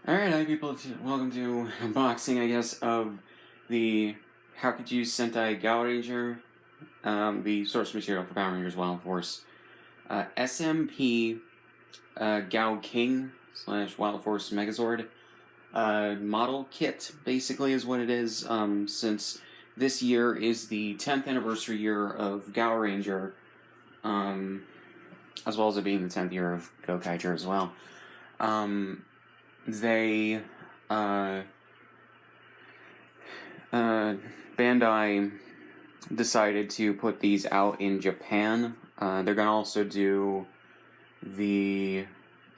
Alright, hi people, welcome to unboxing, I guess, of the Hyakujuu Sentai Gaoranger, the source material for Power Rangers Wild Force. SMP GaoKing / Wild Force Megazord model kit, basically, is what it is, since this year is the 10th anniversary year of Gaoranger, as well as it being the 10th year of GaoKing as well. Bandai decided to put these out in Japan. They're gonna also do I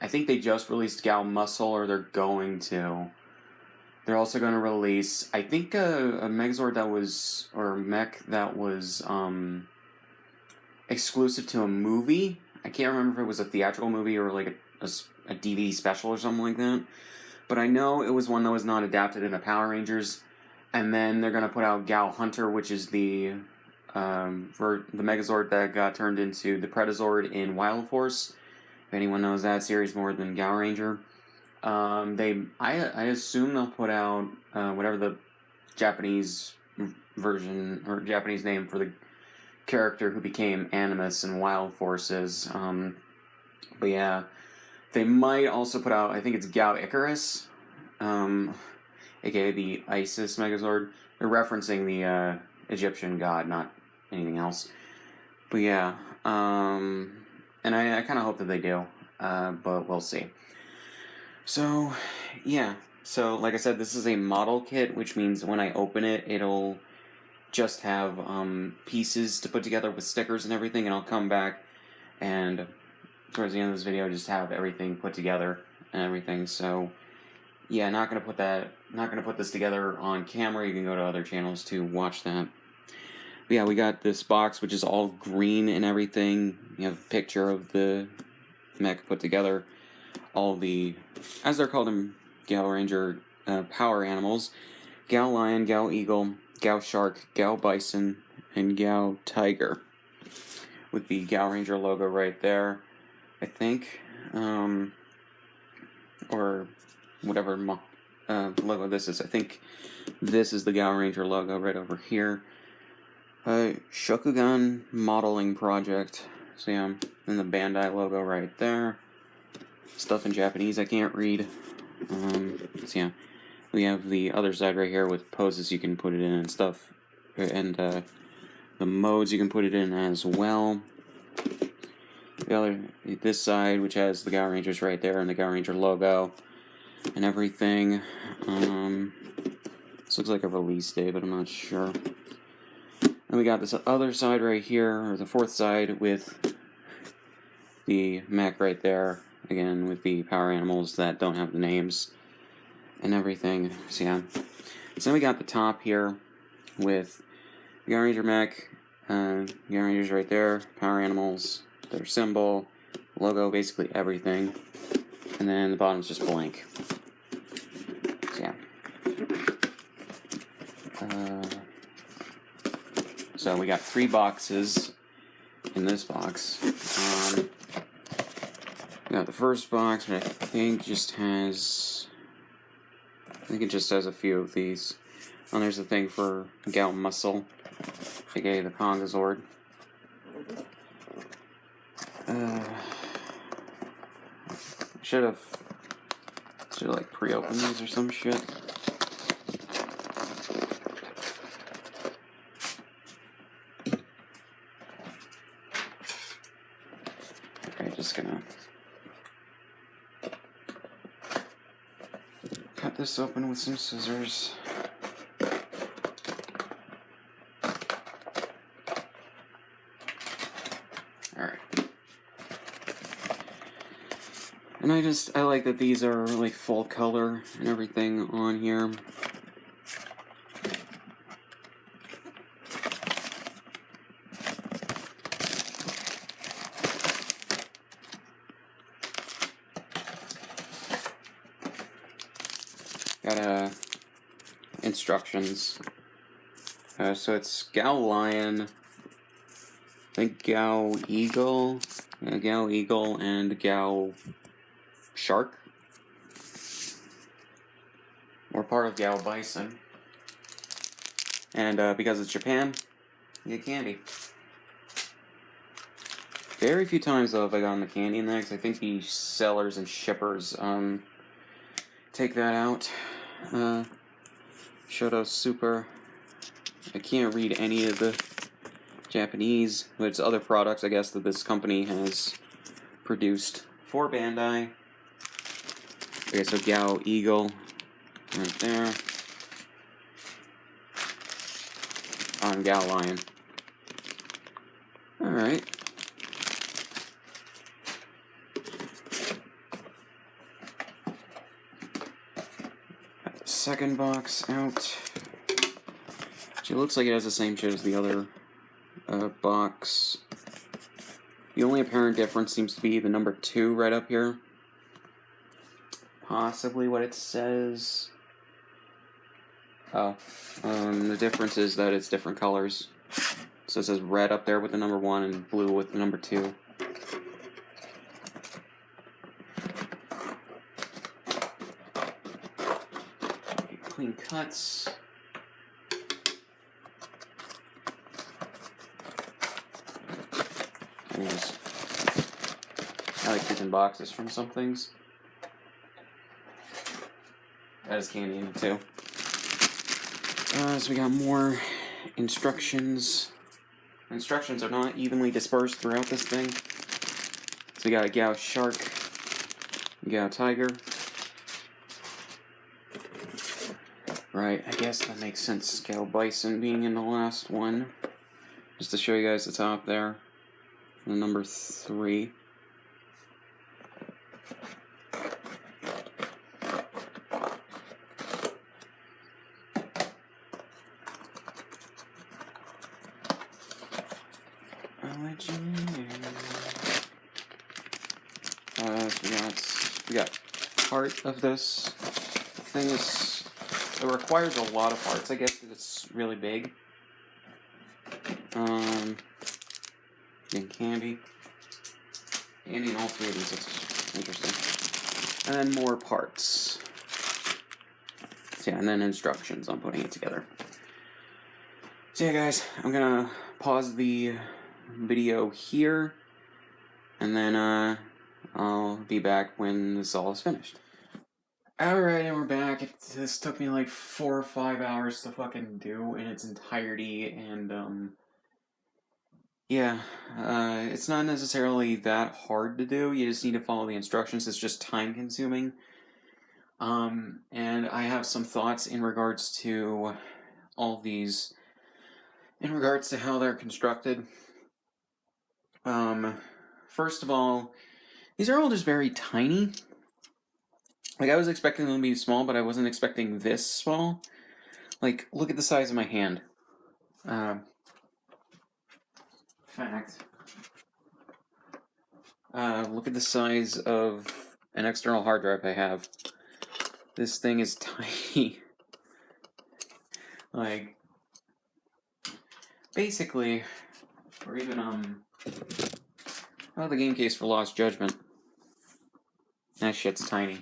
think they just released Gal Muscle, or they're going to. They're also gonna release, I think, a Megazord that was, or mech that was, exclusive to a movie. I can't remember if it was a theatrical movie or like a DVD special or something like that. But I know it was one that was not adapted into Power Rangers. And then they're gonna put out Gal Hunter, which is the Megazord that got turned into the Predazord in Wild Force. If anyone knows that series more than Gaoranger. I assume they'll put out whatever the Japanese version or Japanese name for the character who became Animus in Wild Forces. But yeah, they might also put out, I think it's Gao Icarus, aka the Isis Megazord. They're referencing the Egyptian god, not anything else. But yeah, and I kind of hope that they do, but we'll see. So, yeah. So, like I said, this is a model kit, which means when I open it, it'll just have pieces to put together with stickers and everything, and I'll come back and towards the end of this video just have everything put together and everything. So yeah, not gonna put this together on camera. You can go to other channels to watch that. But yeah, we got this box which is all green and everything. You have a picture of the mech put together. All the, as they're called in Gaoranger, power animals: Gao Lion, Gao Eagle, Gao Shark, Gao Bison, and Gao Tiger, with the Gaoranger logo right there, I think, or whatever logo this is. I think this is the Gaoranger logo right over here. Shokugan Modeling Project. So yeah, and the Bandai logo right there. Stuff in Japanese I can't read. So yeah, we have the other side right here with poses you can put it in and stuff, and the modes you can put it in as well. This side, which has the Gaorangers right there and the Gaoranger logo and everything. This looks like a release date, but I'm not sure. And we got this other side right here, or the fourth side, with the mech right there, again with the power animals that don't have the names and everything. So yeah. So then we got the top here with the Gaoranger mech, Gaorangers right there, power animals, their symbol, logo, basically everything. And then the bottom's just blank. So yeah. So we got 3 boxes in this box. We got the first box, but I think it just has a few of these. And there's the thing for Gal Muscle, aka the Megazord. Should have like pre-opened these or some shit. Okay, just gonna cut this open with some scissors. Alright. And I like that these are like full color and everything on here. Got instructions. So it's Gao Lion, I think Gao Eagle, and Gao Shark. We're part of Gao Bison. And because it's Japan, you get candy. Very few times, though, have I gotten the candy in there, because I think the sellers and shippers take that out. Shoto Super. I can't read any of the Japanese, but it's other products, I guess, that this company has produced for Bandai. Okay, so Gao Eagle, right there. On Gao Lion. Alright. Second box out. It looks like it has the same shit as the other box. The only apparent difference seems to be the number 2 right up here. Possibly what it says. Oh. The difference is that it's different colors. So it says red up there with the number 1 and blue with the number 2. Clean cuts. I like keeping boxes from some things. That has candy in it too. So we got more instructions. Instructions are not evenly dispersed throughout this thing. So we got a Gao Shark, Gao Tiger. Right, I guess that makes sense. Gao Bison being in the last one. Just to show you guys the top there. The number 3. So we got part of this thing it requires a lot of parts, I guess, because it's really big. Getting candy. Candy in all 3 of these, it's interesting. And then more parts. So yeah, and then instructions on putting it together. So yeah, guys, I'm gonna pause the video here, and then I'll be back when this all is finished. Alright, and we're back. This took me like 4 or 5 hours to fucking do in its entirety, and yeah, it's not necessarily that hard to do. You just need to follow the instructions. It's just time consuming. And I have some thoughts in regards to all of these, in regards to how they're constructed. First of all, these are all just very tiny. Like, I was expecting them to be small, but I wasn't expecting this small. Like, look at the size of my hand. Fact. Look at the size of an external hard drive I have. This thing is tiny. Like, basically, or even, the game case for Lost Judgment. That shit's tiny.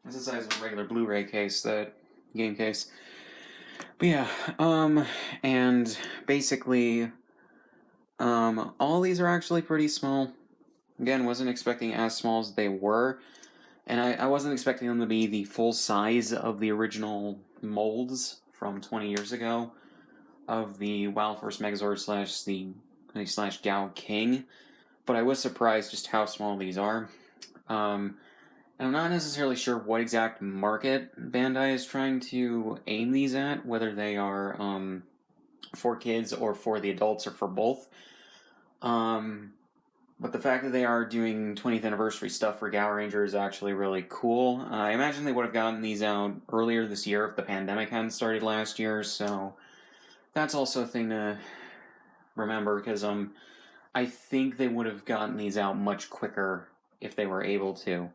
That's the size of a regular Blu-ray case, that game case. But yeah, and basically, all these are actually pretty small. Again, wasn't expecting as small as they were, and I wasn't expecting them to be the full size of the original molds from 20 years ago of the Wild Force Megazord slash GaoKing, but I was surprised just how small these are. And I'm not necessarily sure what exact market Bandai is trying to aim these at, whether they are for kids or for the adults or for both. But the fact that they are doing 20th anniversary stuff for Gaoranger is actually really cool. I imagine they would have gotten these out earlier this year if the pandemic hadn't started last year, so that's also a thing to remember, because I think they would have gotten these out much quicker if they were able to.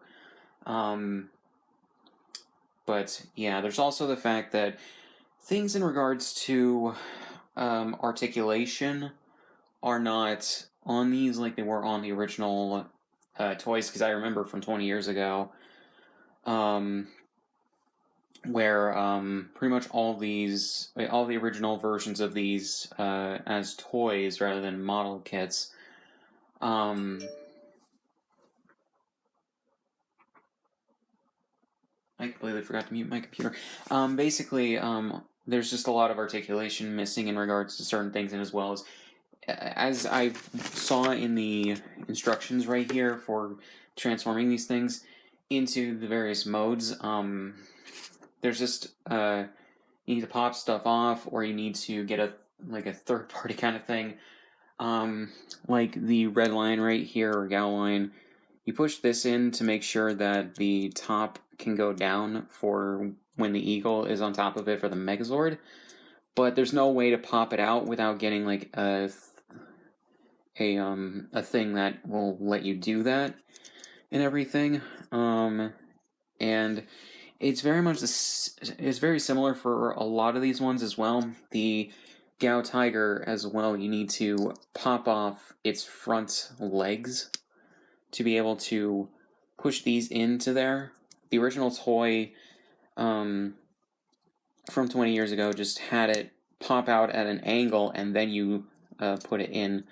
But yeah, there's also the fact that things in regards to articulation are not on these like they were on the original toys, because I remember from 20 years ago, where pretty much all the original versions of these as toys rather than model kits. I completely forgot to mute my computer. Basically, there's just a lot of articulation missing in regards to certain things, and as I saw in the instructions right here for transforming these things into the various modes, there's just you need to pop stuff off, or you need to get a third party kind of thing. Like the red line right here, or Gao line, you push this in to make sure that the top can go down for when the eagle is on top of it for the Megazord, but there's no way to pop it out without getting like a thing that will let you do that and everything. And it's very similar for a lot of these ones as well. The Gao Tiger as well, you need to pop off its front legs to be able to push these into there. The original toy from 20 years ago just had it pop out at an angle, and then you put it in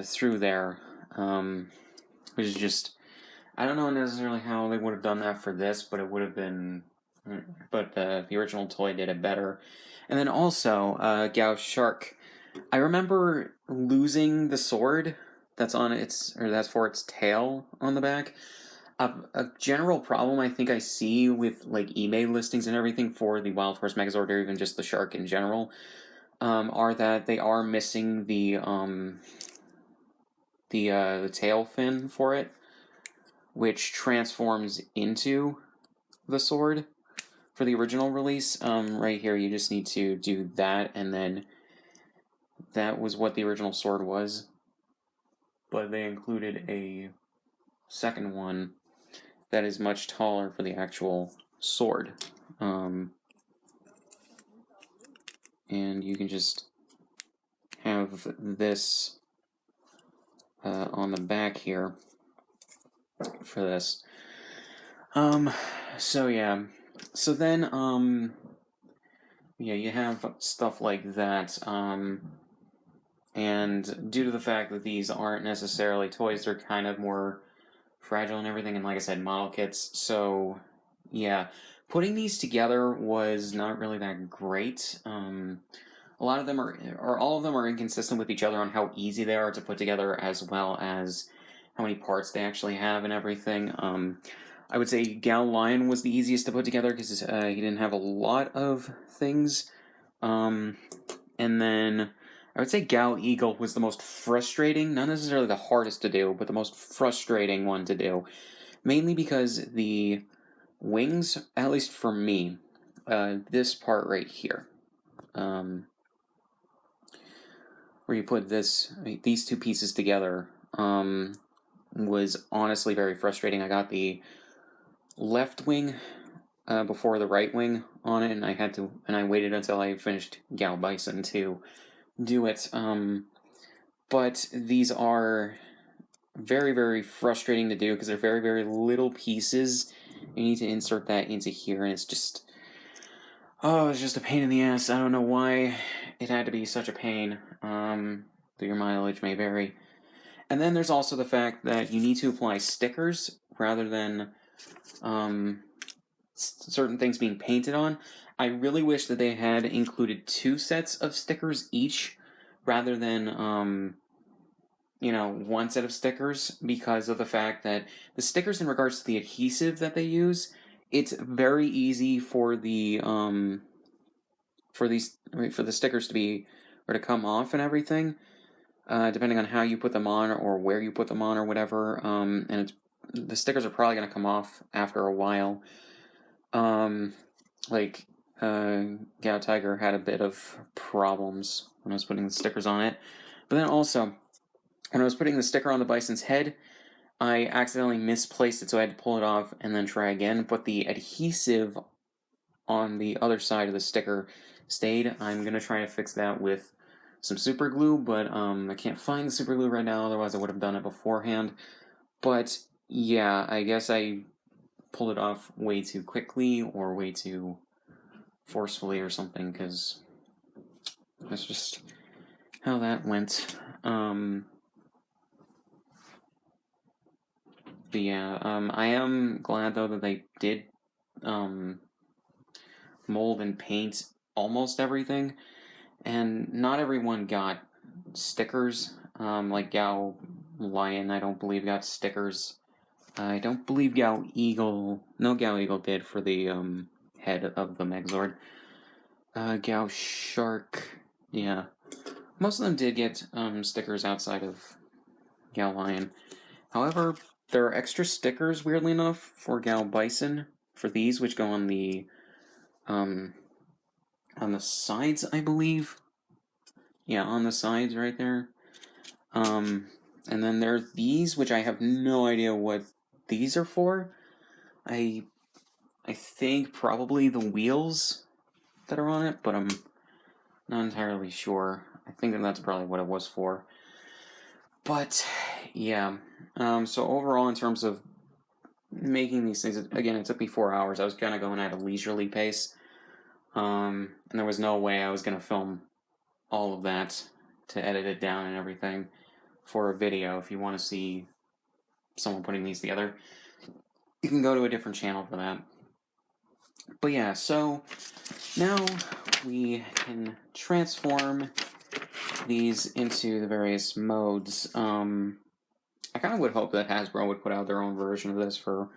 through there, which is just, I don't know necessarily how they would have done that for this, but it would have been, but the original toy did it better. And then also Gao Shark. I remember losing the sword that's for its tail on the back. A general problem I think I see with like eBay listings and everything for the Wild Force Megazord, or even just the Shark in general, are that they are missing the tail fin for it, which transforms into the sword for the original release. Right here, you just need to do that, and then that was what the original sword was. But they included a second one that is much taller for the actual sword. And you can just have this on the back here for this. So yeah. So then, yeah, you have stuff like that. And due to the fact that these aren't necessarily toys, they're kind of more fragile and everything, and like I said, model kits. So yeah, putting these together was not really that great. A lot of them all of them are inconsistent with each other on how easy they are to put together, as well as how many parts they actually have and everything. I would say Gao Lion was the easiest to put together because he didn't have a lot of things. And then I would say Gao Eagle was the most frustrating, not necessarily the hardest to do, but the most frustrating one to do. Mainly because the wings, at least for me, this part right here, where you put these two pieces together, was honestly very frustrating. I got the left wing before the right wing on it, and I waited until I finished Gao Bison to do it. But these are very, very frustrating to do because they're very, very little pieces. You need to insert that into here, and it's just a pain in the ass. I don't know why it had to be such a pain. Though your mileage may vary. And then there's also the fact that you need to apply stickers rather than certain things being painted on. I really wish that they had included 2 sets of stickers each rather than, 1 set of stickers, because of the fact that the stickers, in regards to the adhesive that they use, it's very easy for the stickers to come off and everything, depending on how you put them on or where you put them on or whatever. And the stickers are probably going to come off after a while. Gao Tiger had a bit of problems when I was putting the stickers on it. But then also, when I was putting the sticker on the bison's head, I accidentally misplaced it, so I had to pull it off and then try again. But the adhesive on the other side of the sticker stayed. I'm going to try to fix that with some super glue, but I can't find the super glue right now, otherwise I would have done it beforehand. But yeah, I guess I pulled it off way too quickly or way too forcefully or something, because that's just how that went. But yeah, I am glad though that they did mold and paint almost everything, and not everyone got stickers. Like Gao Lion, I don't believe got stickers. I don't believe Gao Eagle. No, Gao Eagle did for the head of the Megazord. Gao Shark, yeah. Most of them did get stickers outside of Gao Lion. However, there are extra stickers, weirdly enough, for Gao Bison for these, which go on the sides, I believe. Yeah, on the sides right there. And then there are these, which I have no idea what these are for. I think probably the wheels that are on it, but I'm not entirely sure. I think that's probably what it was for. But yeah, so overall, in terms of making these things, again, it took me 4 hours. I was kind of going at a leisurely pace, and there was no way I was going to film all of that to edit it down and everything for a video. If you want to see someone putting these together, you can go to a different channel for that. But yeah, so now we can transform these into the various modes. I kind of would hope that Hasbro would put out their own version of this for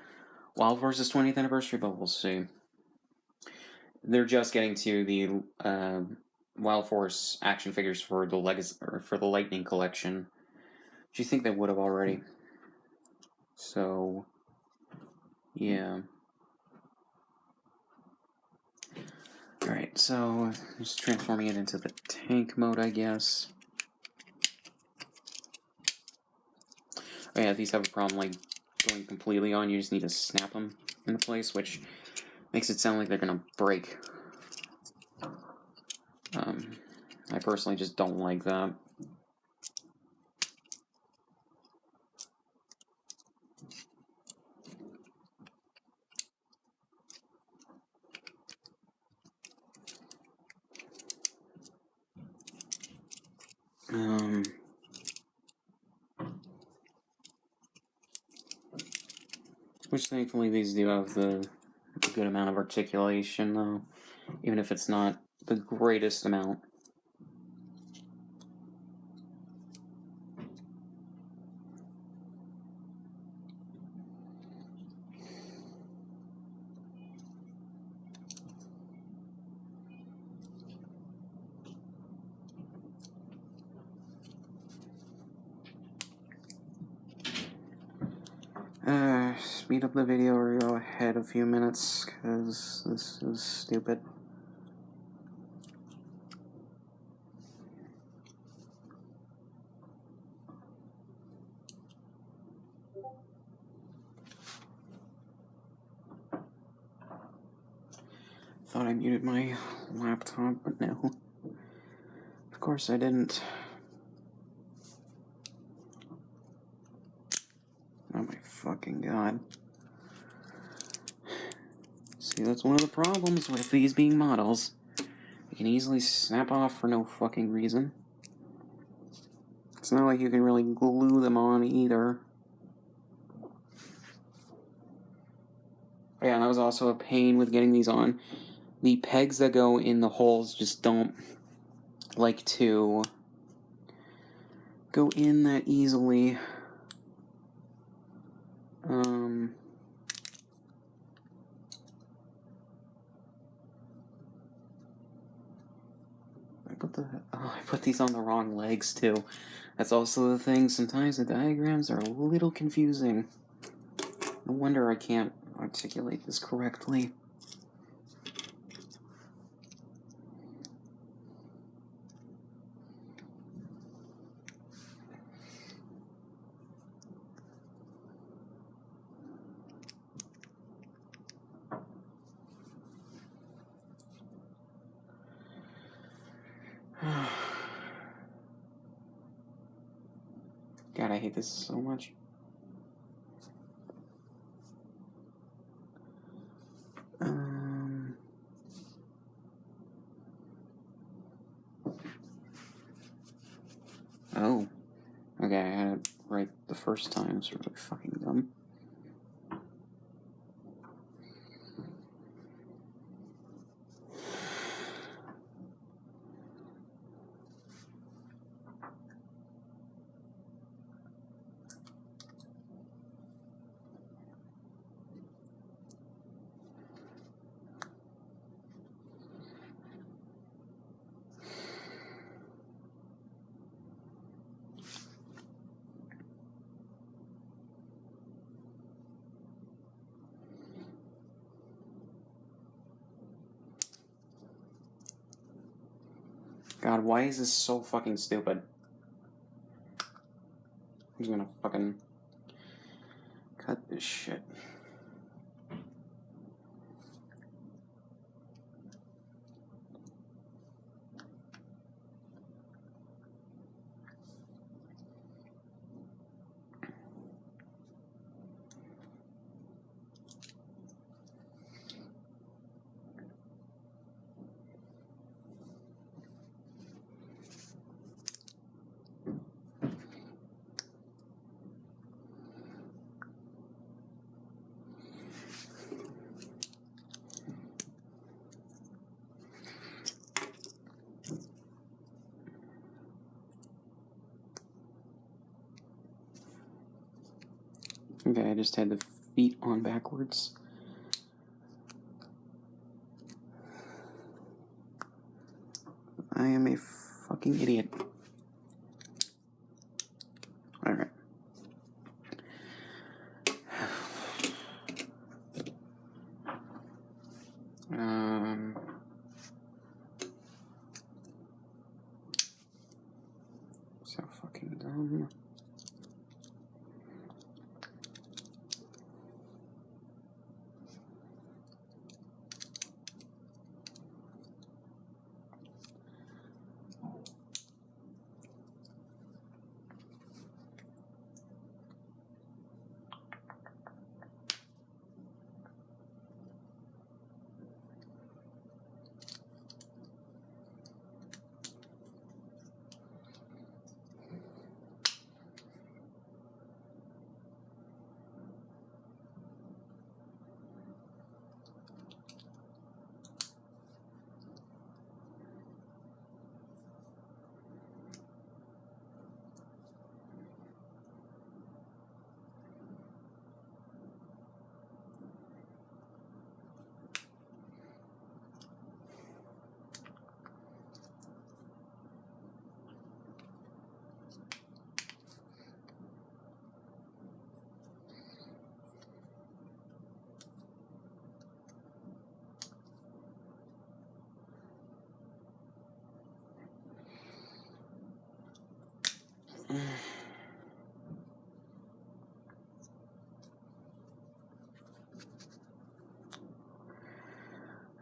Wild Force's 20th anniversary, but we'll see. They're just getting to the Wild Force action figures for the Lightning collection. Do you think they would have already? So, yeah. Alright, so just transforming it into the tank mode, I guess. Oh yeah, these have a problem like going completely on. You just need to snap them into place, which makes it sound like they're gonna break. I personally just don't like that. Which thankfully these do have the good amount of articulation, though, even if it's not the greatest amount. Speed up the video or go ahead a few minutes, because this is stupid. Thought I muted my laptop, but no. Of course I didn't. Oh my fucking god. See, that's one of the problems with these being models. You can easily snap off for no fucking reason. It's not like you can really glue them on either. Yeah, and that was also a pain with getting these on. The pegs that go in the holes just don't like to go in that easily. I put these on the wrong legs too. That's also the thing. Sometimes the diagrams are a little confusing. No wonder I can't articulate this correctly. God, I hate this so much. Oh. Okay, I had it right the first time. It's really fucking dumb. God, why is this so fucking stupid? I'm just gonna fucking cut this shit. Okay, I just had the feet on backwards. I am a fucking idiot. Alright. So fucking dumb.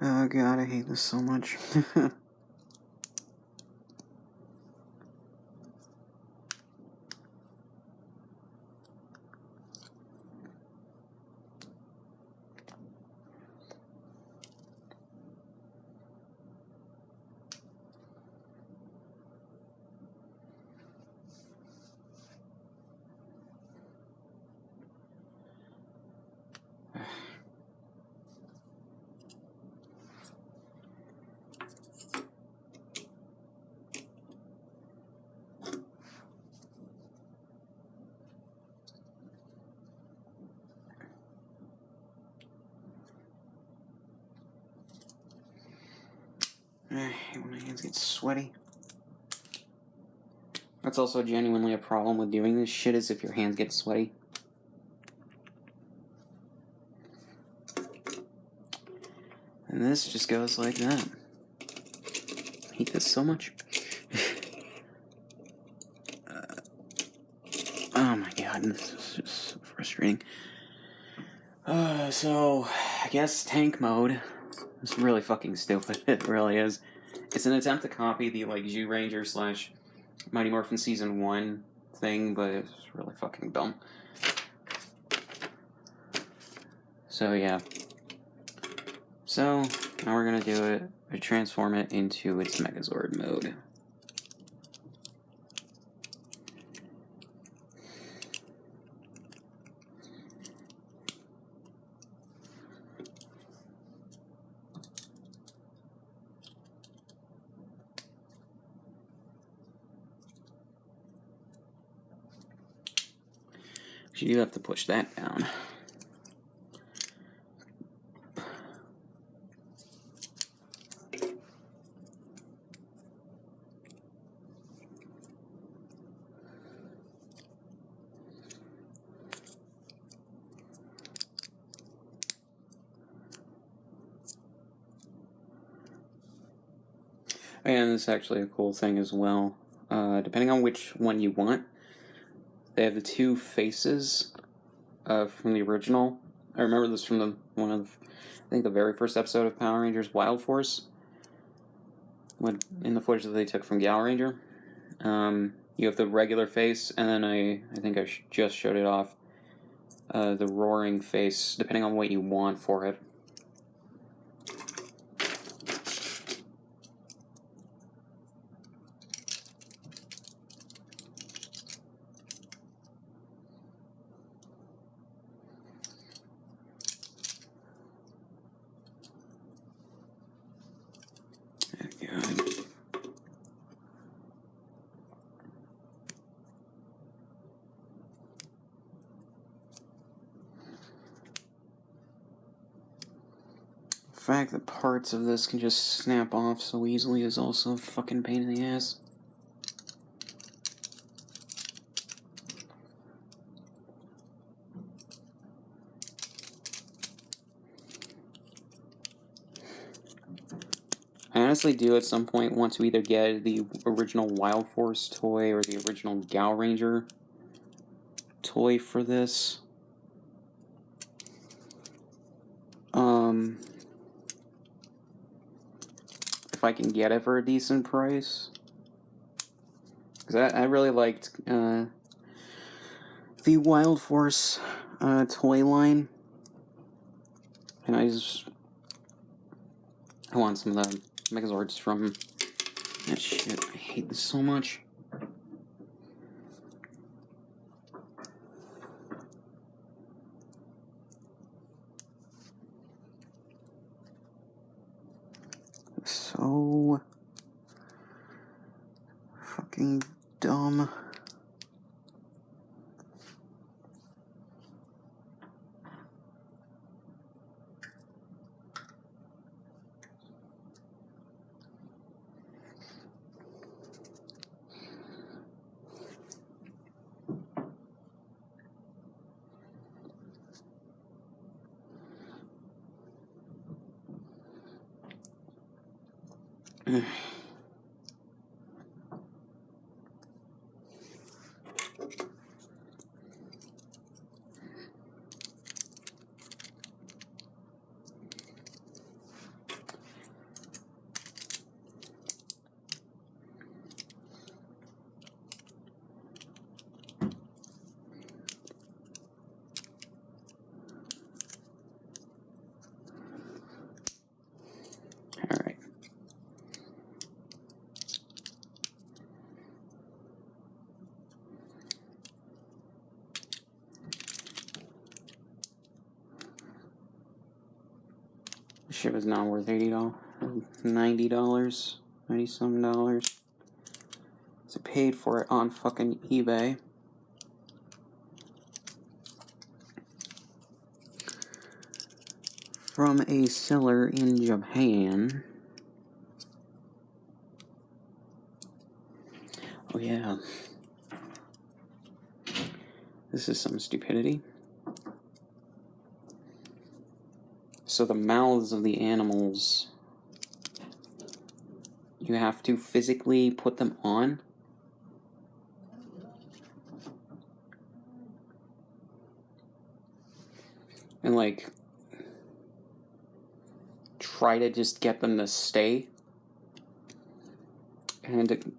Oh god, I hate this so much. I hate when my hands get sweaty. That's also genuinely a problem with doing this shit, is if your hands get sweaty. And this just goes like that. I hate this so much. Oh my god, this is just so frustrating. So, I guess tank mode. It's really fucking stupid. It really is. It's an attempt to copy the, like, Gaoranger / Mighty Morphin Season 1 thing, but it's really fucking dumb. So, yeah. So, now we're gonna do it, transform it into its Megazord mode. You have to push that down. And this is actually a cool thing as well. Depending on which one you want, they have the two faces from the original. I remember this from the very first episode of Power Rangers Wild Force. In the footage that they took from Gaoranger. You have the regular face, and then I think I just showed it off. The roaring face, depending on what you want for it. The fact that parts of this can just snap off so easily is also a fucking pain in the ass. I honestly do at some point want to either get the original Wild Force toy or the original Gaoranger toy for this. If I can get it for a decent price. Because I really liked the Wild Force toy line. And I want some of the Megazords from that shit. I hate this so much. So fucking dumb. Shit was not worth $80, $90, $90-some. So I paid for it on fucking eBay. From a seller in Japan. Oh yeah. This is some stupidity. So the mouths of the animals, you have to physically put them on. And like, try to just get them to stay. And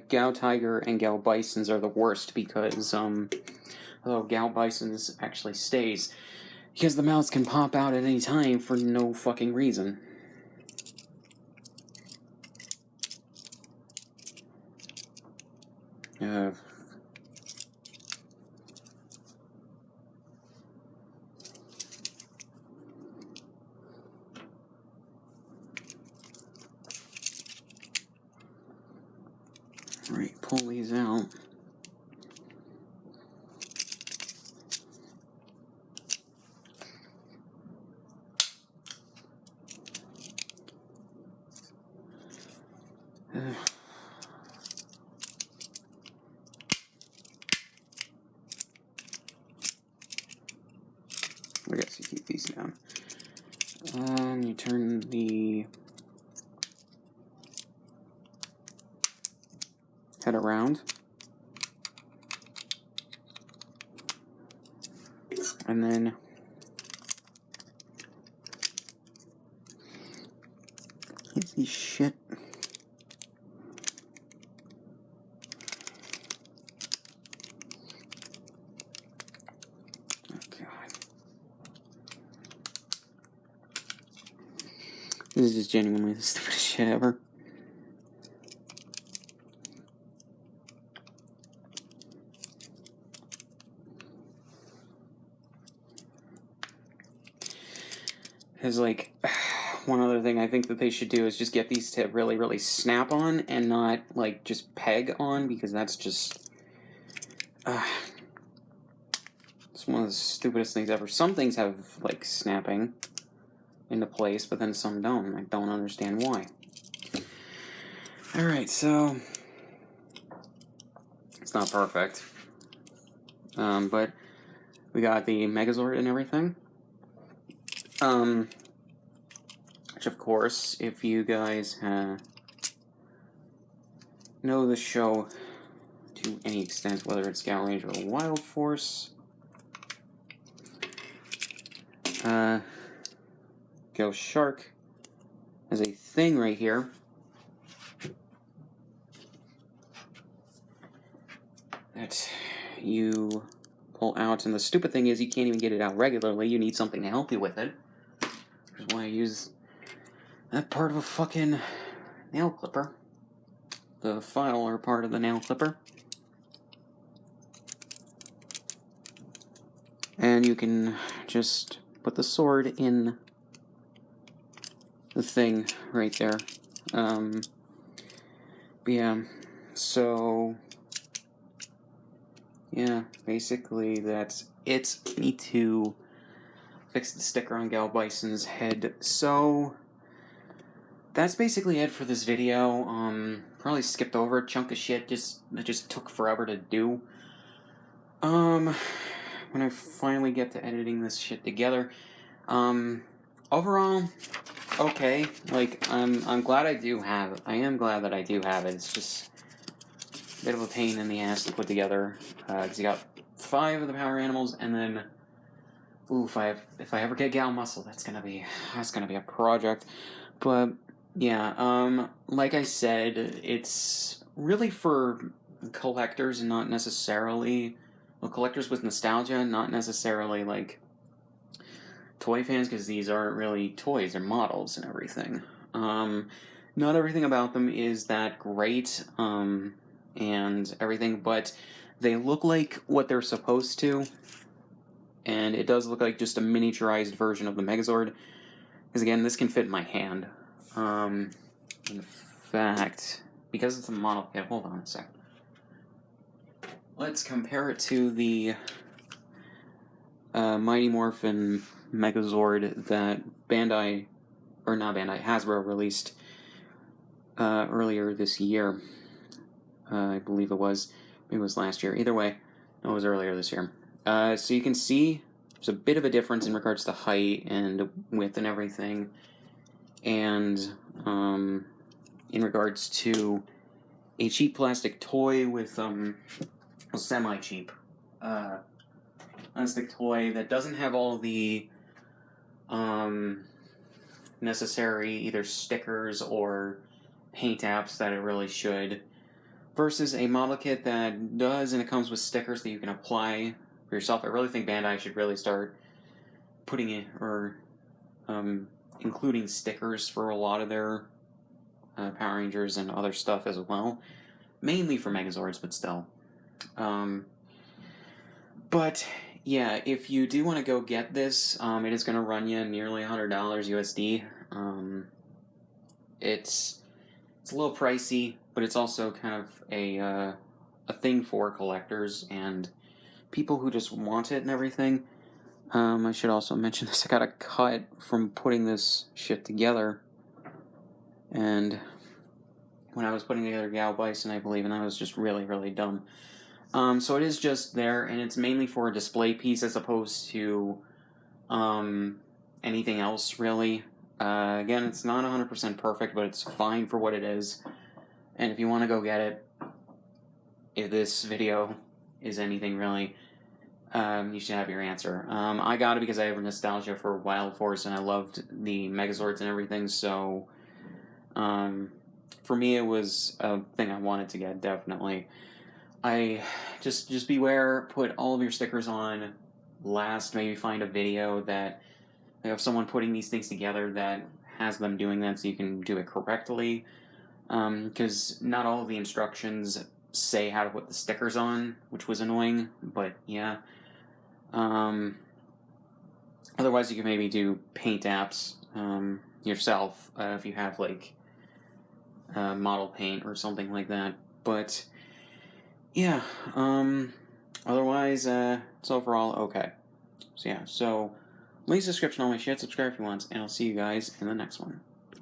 Gao Tiger and Gao Bisons are the worst because, although Gao Bisons actually stays, because the mouths can pop out at any time for no fucking reason. Right, pull these out. I guess you keep these down. You turn the head around. And then easy shit. Oh god. This is just genuinely the stupidest shit ever. Because, like, one other thing I think that they should do is just get these to really, really snap on and not, like, just peg on, because that's just... it's one of the stupidest things ever. Some things have, like, snapping into place, but then some don't. I don't understand why. Alright, so... it's not perfect. But we got the Megazord and everything. Which, of course, if you guys know the show to any extent, whether it's Gaoranger or Wild Force, Go Shark has a thing right here that you pull out, and the stupid thing is you can't even get it out regularly. You need something to help you with it. Which is why I use that part of a fucking nail clipper. The filer part of the nail clipper. And you can just put the sword in the thing right there. But yeah, so... yeah, basically that's it. I need to fix the sticker on Gal Bison's head. So that's basically it for this video. Probably skipped over a chunk of shit. It just took forever to do. When I finally get to editing this shit together, overall, okay. Like, I'm glad I do have it. I am glad that I do have it. It's just a bit of a pain in the ass to put together, because you got 5 of the power animals, and then, ooh, if I ever get Gal Muscle, that's gonna be a project. But yeah, like I said, it's really for collectors and not necessarily, well, collectors with nostalgia, not necessarily like toy fans, because these aren't really toys, they're models and everything. Not everything about them is that great, and everything, but they look like what they're supposed to, and it does look like just a miniaturized version of the Megazord, because again, this can fit in my hand. In fact, because it's a model kit, hold on a sec. Let's compare it to the Mighty Morphin Megazord that Hasbro released earlier this year. I believe it was. Maybe it was last year. Either way, no, it was earlier this year. So you can see there's a bit of a difference in regards to height and width and everything. And in regards to a cheap plastic toy with semi-cheap plastic toy that doesn't have all the necessary either stickers or paint apps that it really should, versus a model kit that does, and it comes with stickers that you can apply for yourself. I really think Bandai should really start putting in, or including stickers for a lot of their Power Rangers and other stuff as well. Mainly for Megazords, but still. But yeah, if you do want to go get this, it is going to run you nearly $100 USD. It's a little pricey, but it's also kind of a thing for collectors and people who just want it and everything. I should also mention this. I got a cut from putting this shit together, and when I was putting together Gao Bison, I believe, and that was just really, really dumb. So it is just there, and it's mainly for a display piece as opposed to anything else, really. Again, it's not 100% perfect, but it's fine for what it is. And if you want to go get it, if this video is anything really, you should have your answer. I got it because I have nostalgia for Wild Force, and I loved the Megazords and everything, so for me it was a thing I wanted to get, definitely. I just beware, put all of your stickers on last, maybe find a video that of someone putting these things together that has them doing that so you can do it correctly, because not all of the instructions say how to put the stickers on, which was annoying, but yeah. Otherwise you can maybe do paint apps yourself if you have like model paint or something like that, but yeah, otherwise it's overall okay. So yeah, so links in the description, all my shit, subscribe if you want, and I'll see you guys in the next one.